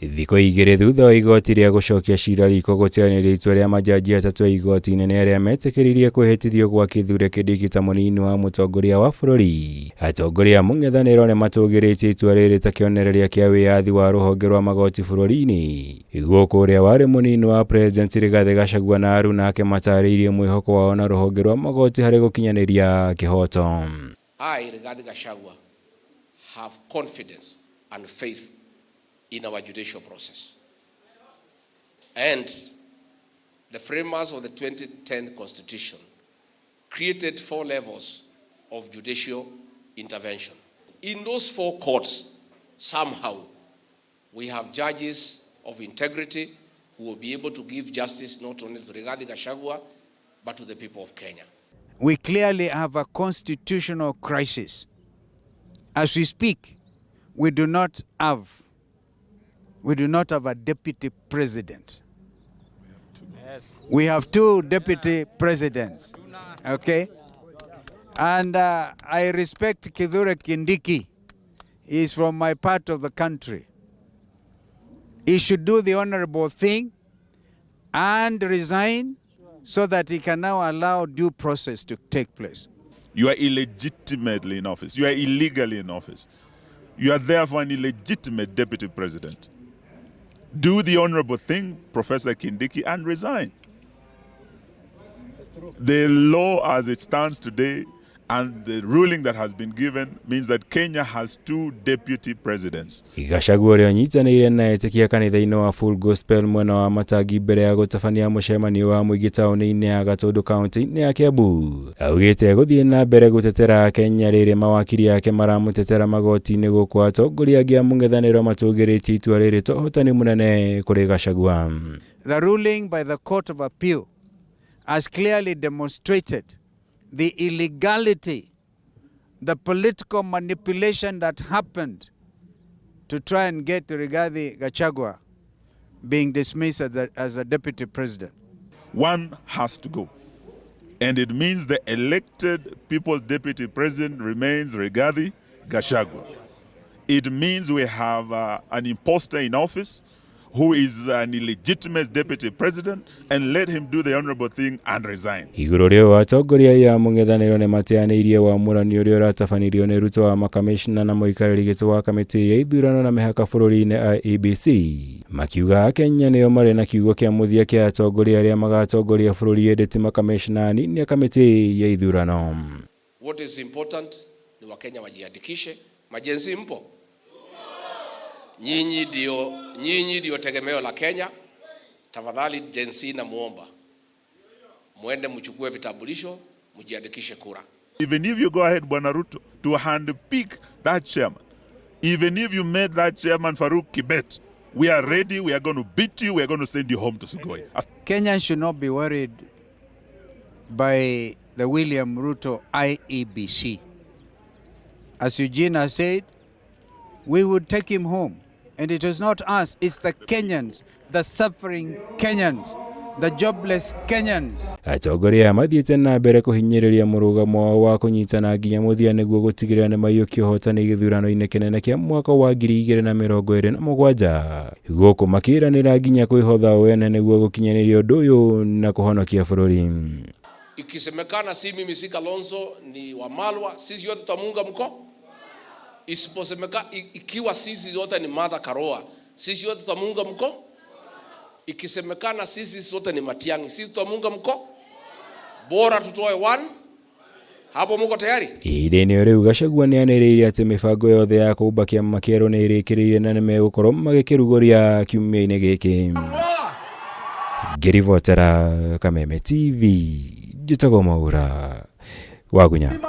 Thikũ igĩrĩ thutha wa igoti rĩa gũcokia ciira RIKO gũteanĩria itua rĩa majaji atatũ a igoti inene arĩa metĩkĩririe kwĩhĩtithio gwa Kithure Kindiki ta mũnini wa mũtongoria wa bũrũri. Atongoria a Mung'ethaniro nĩ matũgĩrĩtie itua rĩrĩ ta kĩonereria kĩa wĩyathi wa rũhonge rwa magoti bũrũri-inĩ. Gũkũ ũrĩa warĩ mũnini wa President RIGATHI GACHAGUA na Aru nake matarĩirie mwĩhoko wao na rũhonge rwa magoti harĩ gũkinyanĩria kĩhoto. I, RIGATHI GACHAGUA, have confidence and faith in our judicial process. And the framers of the 2010 Constitution created 4 levels of judicial intervention. In those 4 courts, somehow, we have judges of integrity who will be able to give justice not only to RIGATHI GACHAGUA, but to the people of Kenya. We clearly have a constitutional crisis. As we speak, we do not have a deputy president. We have 2 deputy presidents, okay? And I respect Kithure Kindiki. He is from my part of the country. He should do the honorable thing and resign so that he can now allow due process to take place. You are illegitimately in office. You are illegally in office. You are therefore an illegitimate deputy president. Do the honorable thing, Professor Kindiki, and resign. The law as it stands today and the ruling that has been given means that Kenya has 2 deputy presidents. Gachagua ũrĩa anyitanĩire na etĩkia kanitha-inĩ wa Full Gospel mwena wa Matangi mbere ya gũtabania mũcemanio wa mũingĩ taũni-inĩ ya Gatũndũ kaunti-inĩ ya Kiambu. Augĩte gũthiĩ na mbere gũtetera Kenya rĩrĩ mawakiri yake maramũtetera magoti-inĩ gũkũ atongoria angĩ a Mung'ethaniro matũgĩrĩtie itua rĩrĩ ta ũhotani mũnene kũrĩ Gachagua. The ruling by the Court of Appeal has clearly demonstrated the illegality, the political manipulation that happened to try and get RIGATHI GACHAGUA being dismissed as a deputy president. One has to go. And it means the elected people's deputy president remains RIGATHI GACHAGUA. It means we have an imposter in office who is an illegitimate deputy president, and let him do the honorable thing and resign. Igũrũ rĩu atongoria ya Mung'ethaniro nĩ mateanĩirie wamũrani ũrĩa ũratabanirio nĩ Ruto wa makamishna na mũikarĩri gĩtĩ wa kamĩtĩ ya ithurano na mĩhaka bũrũri-inĩ IEBC. Makiuga AKENYA nĩo marĩ na kiugo kĩa mũthia kĩa atongoria arĩa magatongoria bũrũri ĩndĩ ti makamishna anini a kamĩtĩ ya ithurano. What is important ni Wakenya wajiandikishe. Majenzi mpo? Nyinyi ndio tegemeo la Kenya. Tafadhali jensi na muomba muende mchukue vitambulisho mjiandikishe kura. Even if you go ahead, Bwana Ruto, to handpick that chairman, even if you made that chairman Farouk Kibet, we are ready, we are going to beat you, we are going to send you home to Sugoi. Kenyans should not be worried by the William Ruto IEBC. As Eugene has said, we would take him home. And it is not us, it's the Kenyans, the suffering Kenyans, the jobless Kenyans. Atongoria mathiĩte na mbere kũhinyĩrĩria mũrũgamo wao wa kũnyitana nginya mũthia nĩguo gũtigĩrĩra nĩ maiyũkia ũhotani gĩthurano-inĩ kĩnene kĩa mwaka wa 2027. Gũkũ makĩranĩra nginya kwĩhotha wene nĩguo gũkinyanĩria ũndũ ũyũ na kũhonokia bũrũri. Ikisemekana si mimi si Kalonzo ni Wamalwa, sisi yote tutamuunga mkono. Isiposemeka ikiwa sisi zote ni Martha Karua, sisi yote tutamuunga mkono. Ikisemekana sisi zote ni Matiang'i, sisi tutamuunga mkono. Bora tutoe 1. Hapo mko tayari? Ĩndĩ rĩu Gachagua nĩ anĩrĩire atĩ mĩbango yothe ya kũmba kĩama kĩerũ nĩ ĩrĩkĩrĩire na nĩ megũkorwo magĩkĩrugũria kiumia-inĩ gĩkĩ. Ngĩribotera Kameme TV, njĩtagwo Mwaura Wagunya.